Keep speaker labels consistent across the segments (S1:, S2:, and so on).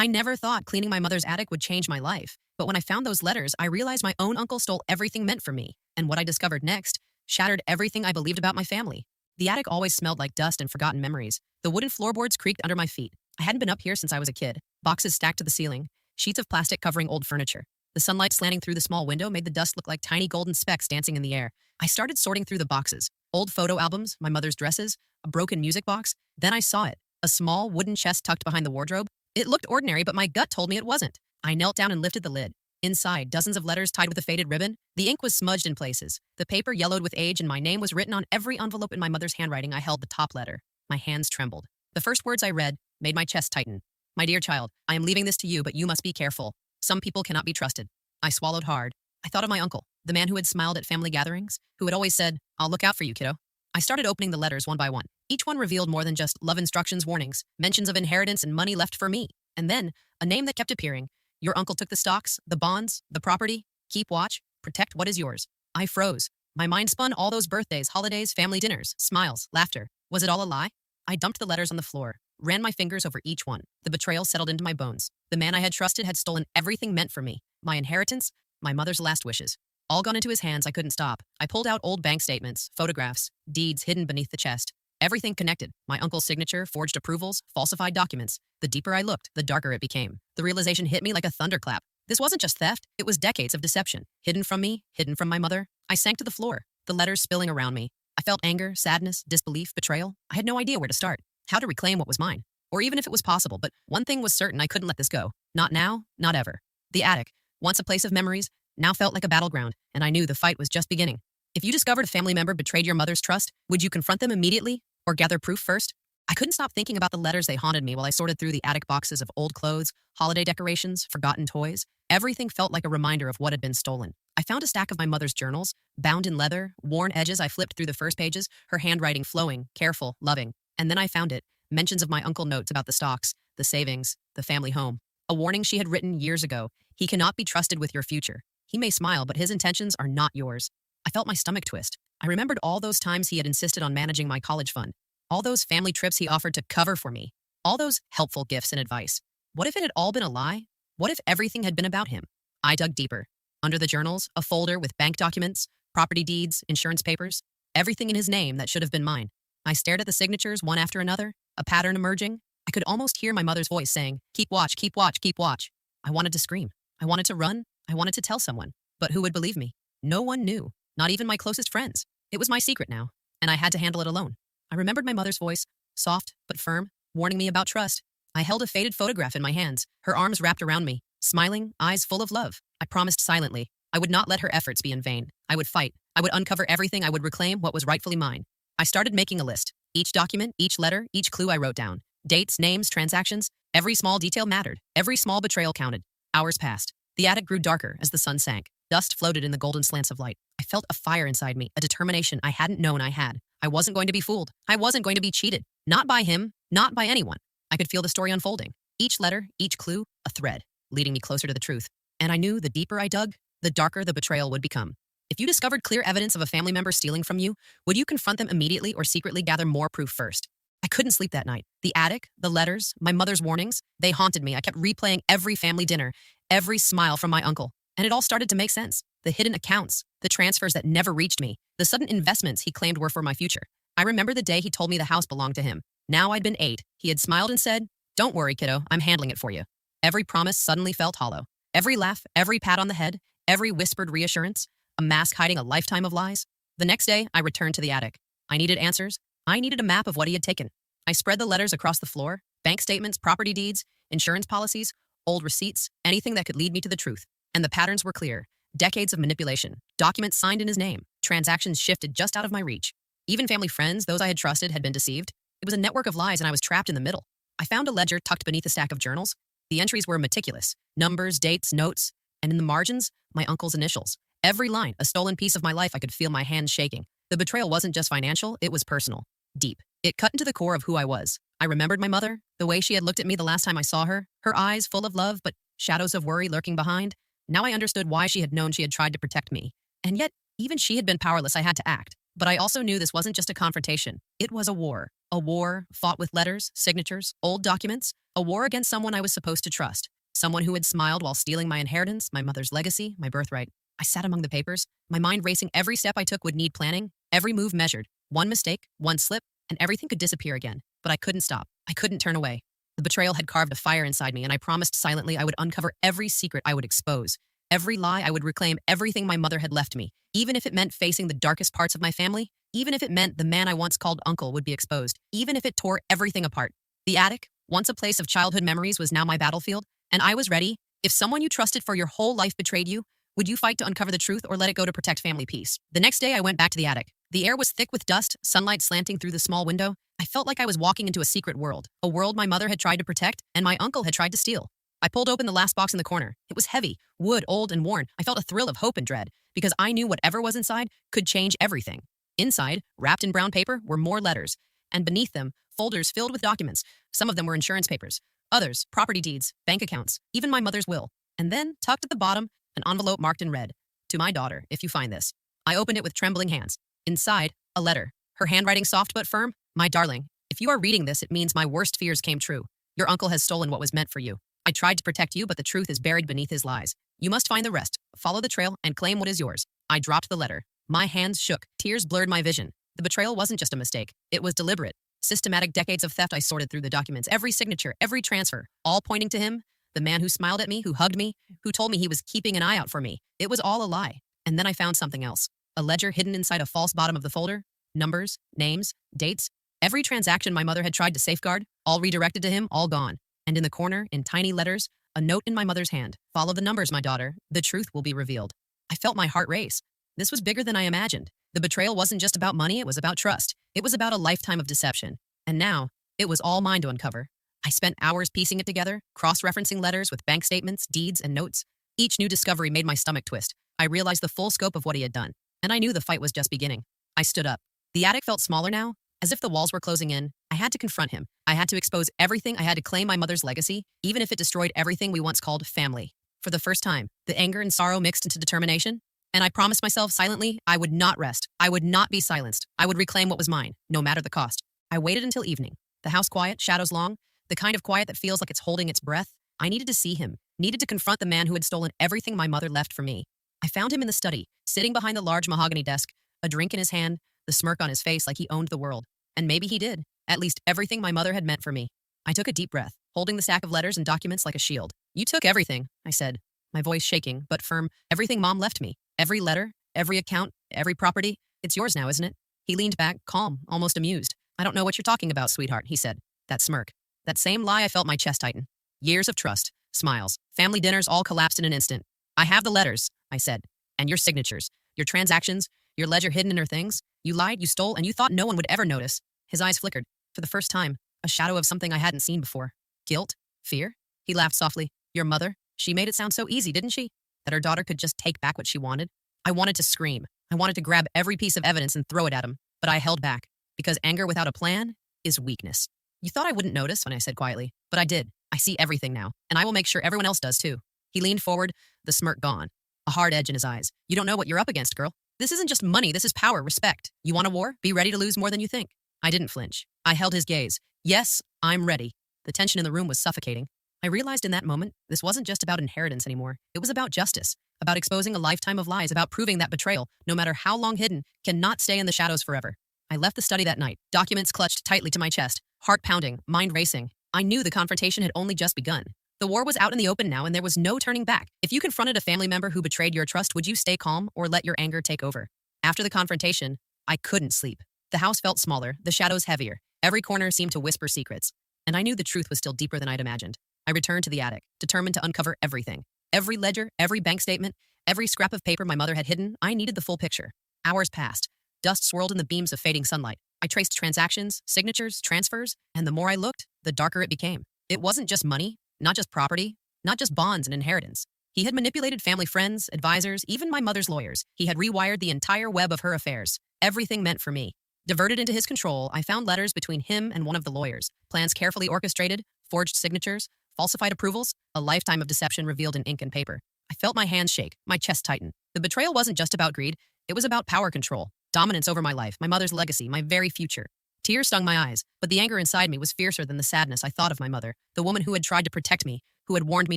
S1: I never thought cleaning my mother's attic would change my life. But when I found those letters, I realized my own uncle stole everything meant for me. And what I discovered next shattered everything I believed about my family. The attic always smelled like dust and forgotten memories. The wooden floorboards creaked under my feet. I hadn't been up here since I was a kid. Boxes stacked to the ceiling, sheets of plastic covering old furniture. The sunlight slanting through the small window made the dust look like tiny golden specks dancing in the air. I started sorting through the boxes. Old photo albums, my mother's dresses, a broken music box. Then I saw it. A small wooden chest tucked behind the wardrobe. It looked ordinary, but my gut told me it wasn't. I knelt down and lifted the lid. Inside, dozens of letters tied with a faded ribbon. The ink was smudged in places. The paper yellowed with age, and my name was written on every envelope in my mother's handwriting. I held the top letter. My hands trembled. The first words I read made my chest tighten. My dear child, I am leaving this to you, but you must be careful. Some people cannot be trusted. I swallowed hard. I thought of my uncle, the man who had smiled at family gatherings, who had always said, I'll look out for you, kiddo. I started opening the letters one by one. Each one revealed more than just love instructions, warnings, mentions of inheritance and money left for me. And then, a name that kept appearing. Your uncle took the stocks, the bonds, the property. Keep watch. Protect what is yours. I froze. My mind spun all those birthdays, holidays, family dinners, smiles, laughter. Was it all a lie? I dumped the letters on the floor, ran my fingers over each one. The betrayal settled into my bones. The man I had trusted had stolen everything meant for me. My inheritance, my mother's last wishes. All gone into his hands, I couldn't stop. I pulled out old bank statements, photographs, deeds hidden beneath the chest. Everything connected. My uncle's signature, forged approvals, falsified documents. The deeper I looked, the darker it became. The realization hit me like a thunderclap. This wasn't just theft, it was decades of deception. Hidden from me, hidden from my mother. I sank to the floor, the letters spilling around me. I felt anger, sadness, disbelief, betrayal. I had no idea where to start, how to reclaim what was mine, or even if it was possible, but one thing was certain: I couldn't let this go. Not now, not ever. The attic, once a place of memories, now felt like a battleground, and I knew the fight was just beginning. If you discovered a family member betrayed your mother's trust, would you confront them immediately or gather proof first? I couldn't stop thinking about the letters. They haunted me while I sorted through the attic boxes of old clothes, holiday decorations, forgotten toys. Everything felt like a reminder of what had been stolen. I found a stack of my mother's journals, bound in leather, worn edges. I flipped through the first pages, her handwriting flowing, careful, loving. And then I found it, mentions of my uncle, notes about the stocks, the savings, the family home. A warning she had written years ago: he cannot be trusted with your future. He may smile, but his intentions are not yours. I felt my stomach twist. I remembered all those times he had insisted on managing my college fund. All those family trips he offered to cover for me. All those helpful gifts and advice. What if it had all been a lie? What if everything had been about him? I dug deeper. Under the journals, a folder with bank documents, property deeds, insurance papers, everything in his name that should have been mine. I stared at the signatures one after another, a pattern emerging. I could almost hear my mother's voice saying, keep watch, keep watch, keep watch. I wanted to scream. I wanted to run. I wanted to tell someone. But who would believe me? No one knew, not even my closest friends. It was my secret now, and I had to handle it alone. I remembered my mother's voice, soft but firm, warning me about trust. I held a faded photograph in my hands, her arms wrapped around me, smiling, eyes full of love. I promised silently I would not let her efforts be in vain. I would fight. I would uncover everything. I would reclaim what was rightfully mine. I started making a list. Each document, each letter, each clue I wrote down. Dates, names, transactions. Every small detail mattered. Every small betrayal counted. Hours passed. The attic grew darker as the sun sank. Dust floated in the golden slants of light. I felt a fire inside me, a determination I hadn't known I had. I wasn't going to be fooled. I wasn't going to be cheated. Not by him, not by anyone. I could feel the story unfolding. Each letter, each clue, a thread, leading me closer to the truth. And I knew the deeper I dug, the darker the betrayal would become. If you discovered clear evidence of a family member stealing from you, would you confront them immediately or secretly gather more proof first? I couldn't sleep that night. The attic, the letters, my mother's warnings, they haunted me. I kept replaying every family dinner, every smile from my uncle. And it all started to make sense. The hidden accounts, the transfers that never reached me, the sudden investments he claimed were for my future. I remember the day he told me the house belonged to him. Now I'd been 8. He had smiled and said, "Don't worry, kiddo, I'm handling it for you." Every promise suddenly felt hollow. Every laugh, every pat on the head, every whispered reassurance, a mask hiding a lifetime of lies. The next day, I returned to the attic. I needed answers. I needed a map of what he had taken. I spread the letters across the floor, bank statements, property deeds, insurance policies, old receipts, anything that could lead me to the truth. And the patterns were clear. Decades of manipulation, documents signed in his name, transactions shifted just out of my reach. Even family friends, those I had trusted, had been deceived. It was a network of lies, and I was trapped in the middle. I found a ledger tucked beneath a stack of journals. The entries were meticulous. Numbers, dates, notes, and in the margins, my uncle's initials. Every line, a stolen piece of my life. I could feel my hands shaking. The betrayal wasn't just financial, it was personal. Deep. It cut into the core of who I was. I remembered my mother, the way she had looked at me the last time I saw her, her eyes full of love, but shadows of worry lurking behind. Now I understood why she had known she had tried to protect me. And yet, even she had been powerless. I had to act. But I also knew this wasn't just a confrontation. It was a war. A war fought with letters, signatures, old documents. A war against someone I was supposed to trust. Someone who had smiled while stealing my inheritance, my mother's legacy, my birthright. I sat among the papers, my mind racing. Every step I took would need planning, every move measured. One mistake, one slip, and everything could disappear again. But I couldn't stop. I couldn't turn away. The betrayal had carved a fire inside me, and I promised silently I would uncover every secret I would expose. Every lie I would reclaim, everything my mother had left me. Even if it meant facing the darkest parts of my family, even if it meant the man I once called uncle would be exposed, even if it tore everything apart. The attic, once a place of childhood memories, was now my battlefield, and I was ready. If someone you trusted for your whole life betrayed you, would you fight to uncover the truth or let it go to protect family peace? The next day, I went back to the attic. The air was thick with dust, sunlight slanting through the small window. I felt like I was walking into a secret world, a world my mother had tried to protect and my uncle had tried to steal. I pulled open the last box in the corner. It was heavy, wood, old, and worn. I felt a thrill of hope and dread, because I knew whatever was inside could change everything. Inside, wrapped in brown paper, were more letters, and beneath them, folders filled with documents. Some of them were insurance papers, others, property deeds, bank accounts, even my mother's will. And then, tucked at the bottom, an envelope marked in red. To my daughter, if you find this. I opened it with trembling hands. Inside, a letter. Her handwriting soft but firm. My darling, if you are reading this, it means my worst fears came true. Your uncle has stolen what was meant for you. I tried to protect you, but the truth is buried beneath his lies. You must find the rest, follow the trail, and claim what is yours. I dropped the letter. My hands shook. Tears blurred my vision. The betrayal wasn't just a mistake. It was deliberate. Systematic decades of theft. I sorted through the documents, every signature, every transfer, all pointing to him, the man who smiled at me, who hugged me, who told me he was keeping an eye out for me. It was all a lie. And then I found something else. A ledger hidden inside a false bottom of the folder. Numbers, names, dates. Every transaction my mother had tried to safeguard, all redirected to him, all gone. And in the corner, in tiny letters, a note in my mother's hand. Follow the numbers, my daughter. The truth will be revealed. I felt my heart race. This was bigger than I imagined. The betrayal wasn't just about money, it was about trust. It was about a lifetime of deception. And now, it was all mine to uncover. I spent hours piecing it together, cross-referencing letters with bank statements, deeds, and notes. Each new discovery made my stomach twist. I realized the full scope of what he had done, and I knew the fight was just beginning. I stood up. The attic felt smaller now, as if the walls were closing in. I had to confront him. I had to expose everything. I had to claim my mother's legacy, even if it destroyed everything we once called family. For the first time, the anger and sorrow mixed into determination, and I promised myself silently I would not rest. I would not be silenced. I would reclaim what was mine, no matter the cost. I waited until evening. The house quiet, shadows long, the kind of quiet that feels like it's holding its breath. I needed to see him, needed to confront the man who had stolen everything my mother left for me. I found him in the study, sitting behind the large mahogany desk, a drink in his hand, the smirk on his face like he owned the world. And maybe he did, at least everything my mother had meant for me. I took a deep breath, holding the stack of letters and documents like a shield. You took everything, I said, my voice shaking, but firm. Everything Mom left me. Every letter, every account, every property. It's yours now, isn't it? He leaned back, calm, almost amused. I don't know what you're talking about, sweetheart, he said. That smirk. That same lie. I felt my chest tighten. Years of trust, smiles, family dinners all collapsed in an instant. I have the letters, I said, and your signatures, your transactions, your ledger hidden in her things. You lied, you stole, and you thought no one would ever notice. His eyes flickered. For the first time, a shadow of something I hadn't seen before. Guilt? Fear? He laughed softly. Your mother? She made it sound so easy, didn't she? That her daughter could just take back what she wanted? I wanted to scream. I wanted to grab every piece of evidence and throw it at him, but I held back, because anger without a plan is weakness. You thought I wouldn't notice when I said quietly, but I did. I see everything now, and I will make sure everyone else does too. He leaned forward, the smirk gone, a hard edge in his eyes. You don't know what you're up against, girl. This isn't just money, this is power, respect. You want a war? Be ready to lose more than you think. I didn't flinch. I held his gaze. Yes, I'm ready. The tension in the room was suffocating. I realized in that moment, this wasn't just about inheritance anymore. It was about justice, about exposing a lifetime of lies, about proving that betrayal, no matter how long hidden, cannot stay in the shadows forever. I left the study that night, documents clutched tightly to my chest, heart pounding, mind racing. I knew the confrontation had only just begun. The war was out in the open now, and there was no turning back. If you confronted a family member who betrayed your trust, would you stay calm or let your anger take over? After the confrontation, I couldn't sleep. The house felt smaller, the shadows heavier. Every corner seemed to whisper secrets. And I knew the truth was still deeper than I'd imagined. I returned to the attic, determined to uncover everything. Every ledger, every bank statement, every scrap of paper my mother had hidden. I needed the full picture. Hours passed. Dust swirled in the beams of fading sunlight. I traced transactions, signatures, transfers, and the more I looked, the darker it became. It wasn't just money, not just property, not just bonds and inheritance. He had manipulated family friends, advisors, even my mother's lawyers. He had rewired the entire web of her affairs. Everything meant for me. Diverted into his control, I found letters between him and one of the lawyers. Plans carefully orchestrated, forged signatures, falsified approvals, a lifetime of deception revealed in ink and paper. I felt my hands shake, my chest tighten. The betrayal wasn't just about greed, it was about power control. Dominance over my life, my mother's legacy, my very future. Tears stung my eyes, but the anger inside me was fiercer than the sadness I thought of my mother, the woman who had tried to protect me, who had warned me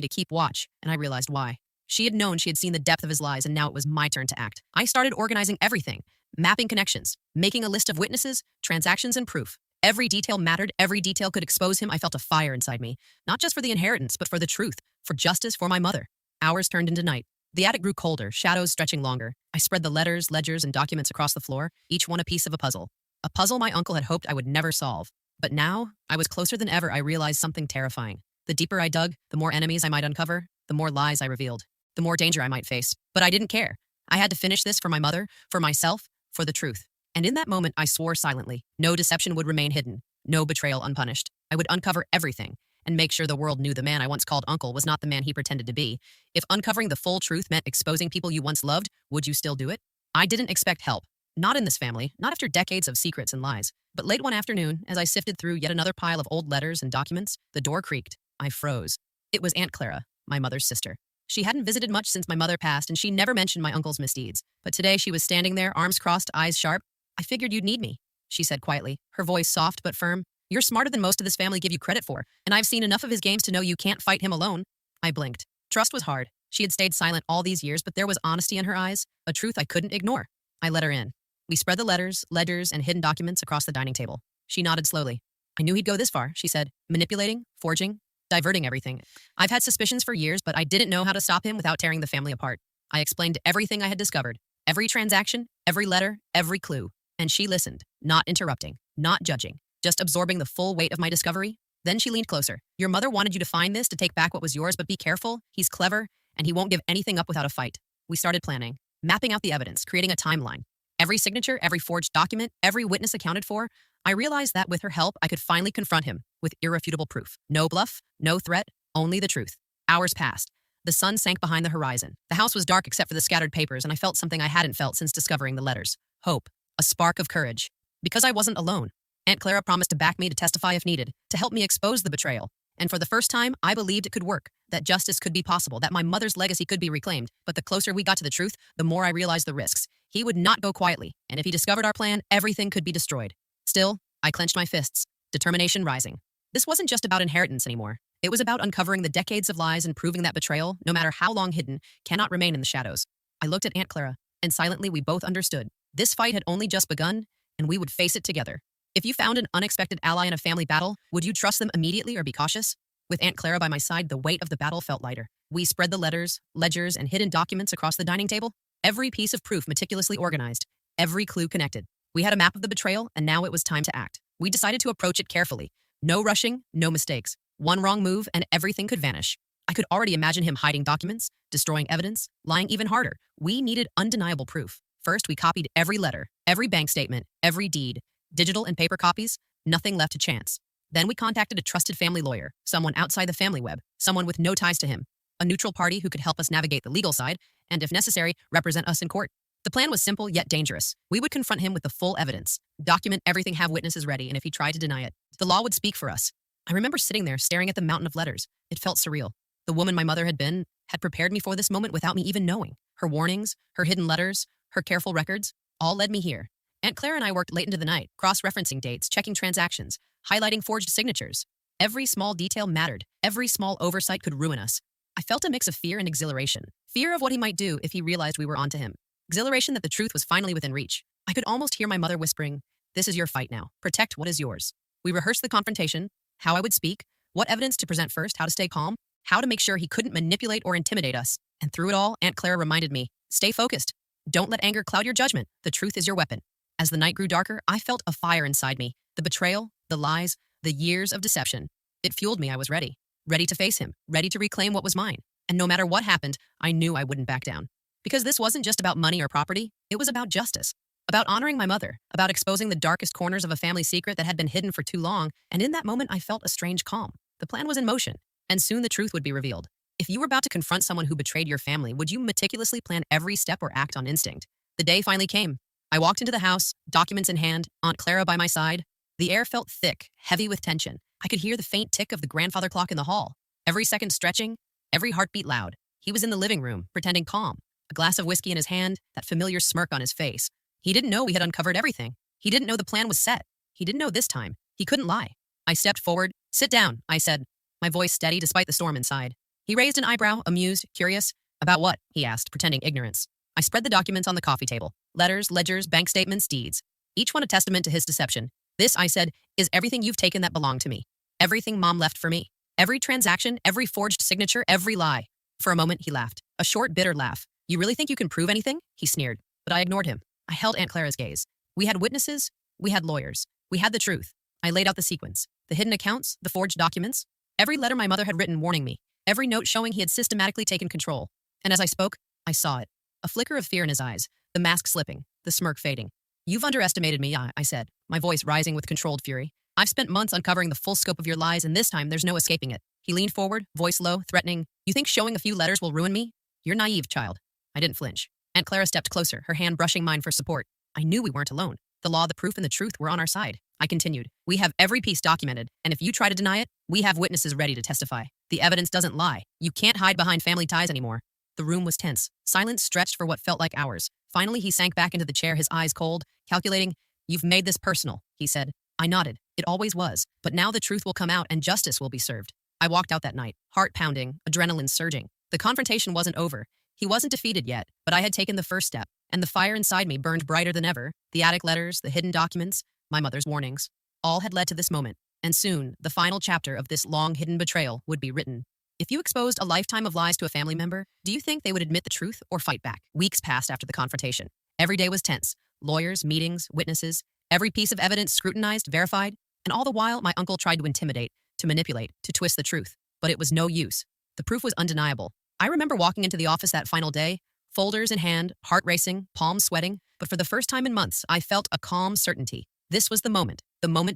S1: to keep watch, and I realized why. She had known she had seen the depth of his lies, and now it was my turn to act. I started organizing everything, mapping connections, making a list of witnesses, transactions, and proof. Every detail mattered, every detail could expose him. I felt a fire inside me, not just for the inheritance, but for the truth, for justice, for my mother. Hours turned into night. The attic grew colder, shadows stretching longer. I spread the letters, ledgers, and documents across the floor, each one a piece of a puzzle. A puzzle my uncle had hoped I would never solve. But now, I was closer than ever. I realized something terrifying. The deeper I dug, the more enemies I might uncover, the more lies I revealed, the more danger I might face. But I didn't care. I had to finish this for my mother, for myself, for the truth. And in that moment, I swore silently. No deception would remain hidden, no betrayal unpunished. I would uncover everything and make sure the world knew the man I once called uncle was not the man he pretended to be. If uncovering the full truth meant exposing people you once loved, would you still do it? I didn't expect help. Not in this family, not after decades of secrets and lies. But late one afternoon, as I sifted through yet another pile of old letters and documents, the door creaked. I froze. It was Aunt Clara, my mother's sister. She hadn't visited much since my mother passed, and she never mentioned my uncle's misdeeds. But today she was standing there, arms crossed, eyes sharp. "I figured you'd need me," she said quietly, her voice soft but firm. "You're smarter than most of this family give you credit for, and I've seen enough of his games to know you can't fight him alone." I blinked. Trust was hard. She had stayed silent all these years, but there was honesty in her eyes, a truth I couldn't ignore. I let her in. We spread the letters, ledgers, and hidden documents across the dining table. She nodded slowly. "I knew he'd go this far," she said, "manipulating, forging, diverting everything. I've had suspicions for years, but I didn't know how to stop him without tearing the family apart." I explained everything I had discovered, every transaction, every letter, every clue. And she listened, not interrupting, not judging, just absorbing the full weight of my discovery. Then she leaned closer. "Your mother wanted you to find this, to take back what was yours, but be careful. He's clever, and he won't give anything up without a fight." We started planning, mapping out the evidence, creating a timeline. Every signature, every forged document, every witness accounted for. I realized that with her help, I could finally confront him with irrefutable proof. No bluff, no threat, only the truth. Hours passed. The sun sank behind the horizon. The house was dark except for the scattered papers, and I felt something I hadn't felt since discovering the letters. Hope. A spark of courage. Because I wasn't alone. Aunt Clara promised to back me, to testify if needed, to help me expose the betrayal. And for the first time, I believed it could work, that justice could be possible, that my mother's legacy could be reclaimed. But the closer we got to the truth, the more I realized the risks. He would not go quietly, and if he discovered our plan, everything could be destroyed. Still, I clenched my fists, determination rising. This wasn't just about inheritance anymore. It was about uncovering the decades of lies and proving that betrayal, no matter how long hidden, cannot remain in the shadows. I looked at Aunt Clara, and silently we both understood. This fight had only just begun, and we would face it together. If you found an unexpected ally in a family battle, would you trust them immediately or be cautious? With Aunt Clara by my side, the weight of the battle felt lighter. We spread the letters, ledgers, and hidden documents across the dining table, every piece of proof meticulously organized, every clue connected. We had a map of the betrayal, and now it was time to act. We decided to approach it carefully. No rushing, no mistakes. One wrong move, and everything could vanish. I could already imagine him hiding documents, destroying evidence, lying even harder. We needed undeniable proof. First, we copied every letter, every bank statement, every deed, digital and paper copies, nothing left to chance. Then we contacted a trusted family lawyer, someone outside the family web, someone with no ties to him, a neutral party who could help us navigate the legal side, and if necessary, represent us in court. The plan was simple yet dangerous. We would confront him with the full evidence, document everything, have witnesses ready, and if he tried to deny it, the law would speak for us. I remember sitting there staring at the mountain of letters. It felt surreal. The woman my mother had been had prepared me for this moment without me even knowing. Her warnings, her hidden letters, her careful records, all led me here. Aunt Claire and I worked late into the night, cross-referencing dates, checking transactions, highlighting forged signatures. Every small detail mattered. Every small oversight could ruin us. I felt a mix of fear and exhilaration. Fear of what he might do if he realized we were onto him. Exhilaration that the truth was finally within reach. I could almost hear my mother whispering, "This is your fight now. Protect what is yours." We rehearsed the confrontation, how I would speak, what evidence to present first, how to stay calm, how to make sure he couldn't manipulate or intimidate us. And through it all, Aunt Clara reminded me, stay focused. Don't let anger cloud your judgment. The truth is your weapon. As the night grew darker, I felt a fire inside me. The betrayal, the lies, the years of deception. It fueled me. I was ready. Ready to face him. Ready to reclaim what was mine. And no matter what happened, I knew I wouldn't back down. Because this wasn't just about money or property. It was about justice. About honoring my mother. About exposing the darkest corners of a family secret that had been hidden for too long. And in that moment, I felt a strange calm. The plan was in motion. And soon the truth would be revealed. If you were about to confront someone who betrayed your family, would you meticulously plan every step or act on instinct? The day finally came. I walked into the house, documents in hand, Aunt Clara by my side. The air felt thick, heavy with tension. I could hear the faint tick of the grandfather clock in the hall. Every second stretching, every heartbeat loud. He was in the living room, pretending calm. A glass of whiskey in his hand, that familiar smirk on his face. He didn't know we had uncovered everything. He didn't know the plan was set. He didn't know this time. He couldn't lie. I stepped forward. "Sit down," I said, my voice steady despite the storm inside. He raised an eyebrow, amused, curious. "About what?" he asked, pretending ignorance. I spread the documents on the coffee table. Letters, ledgers, bank statements, deeds. Each one a testament to his deception. "This," I said, "is everything you've taken that belonged to me. Everything Mom left for me. Every transaction, every forged signature, every lie." For a moment, he laughed. A short, bitter laugh. "You really think you can prove anything?" he sneered. But I ignored him. I held Aunt Clara's gaze. We had witnesses. We had lawyers. We had the truth. I laid out the sequence. The hidden accounts, the forged documents. Every letter my mother had written warning me. Every note showing he had systematically taken control. And as I spoke, I saw it. A flicker of fear in his eyes. The mask slipping. The smirk fading. "You've underestimated me," I said, my voice rising with controlled fury. "I've spent months uncovering the full scope of your lies, and this time there's no escaping it." He leaned forward, voice low, threatening. "You think showing a few letters will ruin me? You're naive, child." I didn't flinch. Aunt Clara stepped closer, her hand brushing mine for support. I knew we weren't alone. The law, the proof, and the truth were on our side. I continued. "We have every piece documented, and if you try to deny it, we have witnesses ready to testify. The evidence doesn't lie. You can't hide behind family ties anymore." The room was tense. Silence stretched for what felt like hours. Finally, he sank back into the chair, his eyes cold, calculating. "You've made this personal," he said. I nodded. It always was. But now the truth will come out and justice will be served. I walked out that night, heart pounding, adrenaline surging. The confrontation wasn't over. He wasn't defeated yet, but I had taken the first step, and the fire inside me burned brighter than ever. The attic letters, the hidden documents, my mother's warnings. All had led to this moment, and soon, the final chapter of this long-hidden betrayal would be written. If you exposed a lifetime of lies to a family member, do you think they would admit the truth or fight back? Weeks passed after the confrontation. Every day was tense. Lawyers, meetings, witnesses, every piece of evidence scrutinized, verified, and all the while my uncle tried to intimidate, to manipulate, to twist the truth. But it was no use. The proof was undeniable. I remember walking into the office that final day, folders in hand, heart racing, palms sweating, but for the first time in months, I felt a calm certainty. This was the moment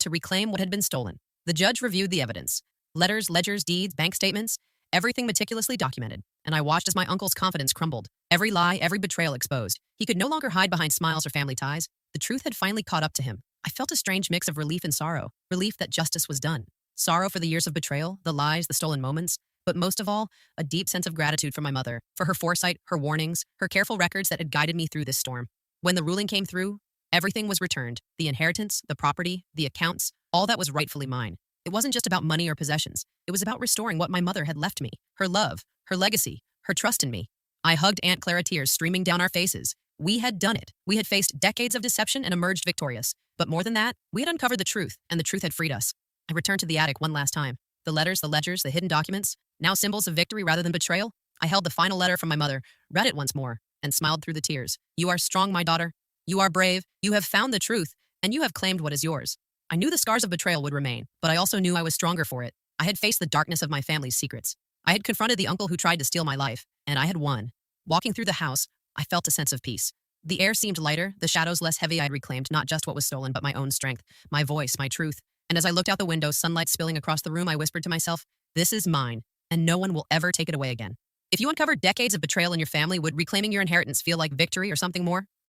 S1: to reclaim what had been stolen. The judge reviewed the evidence. Letters, ledgers, deeds, bank statements, everything meticulously documented, and I watched as my uncle's confidence crumbled. Every lie, every betrayal exposed. He could no longer hide behind smiles or family ties. The truth had finally caught up to him. I felt a strange mix of relief and sorrow. Relief that justice was done. Sorrow for the years of betrayal, the lies, the stolen moments. But most of all, a deep sense of gratitude for my mother, for her foresight, her warnings, her careful records that had guided me through this storm. When the ruling came through, everything was returned. The inheritance, the property, the accounts, all that was rightfully mine. It wasn't just about money or possessions. It was about restoring what my mother had left me. Her love, her legacy, her trust in me. I hugged Aunt Clara, tears streaming down our faces. We had done it. We had faced decades of deception and emerged victorious. But more than that, we had uncovered the truth, and the truth had freed us. I returned to the attic one last time. The letters, the ledgers, the hidden documents, now symbols of victory rather than betrayal. I held the final letter from my mother, read it once more, and smiled through the tears. "You are strong, my daughter. You are brave. You have found the truth, and you have claimed what is yours." I knew the scars of betrayal would remain, but I also knew I was stronger for it. I had faced the darkness of my family's secrets. I had confronted the uncle who tried to steal my life, and I had won. Walking through the house, I felt a sense of peace. The air seemed lighter, the shadows less heavy. I had reclaimed not just what was stolen, but my own strength, my voice, my truth. And as I looked out the window, sunlight spilling across the room, I whispered to myself, "This is mine, and no one will ever take it away again." If you uncovered decades of betrayal in your family, would reclaiming your inheritance feel like victory or something more?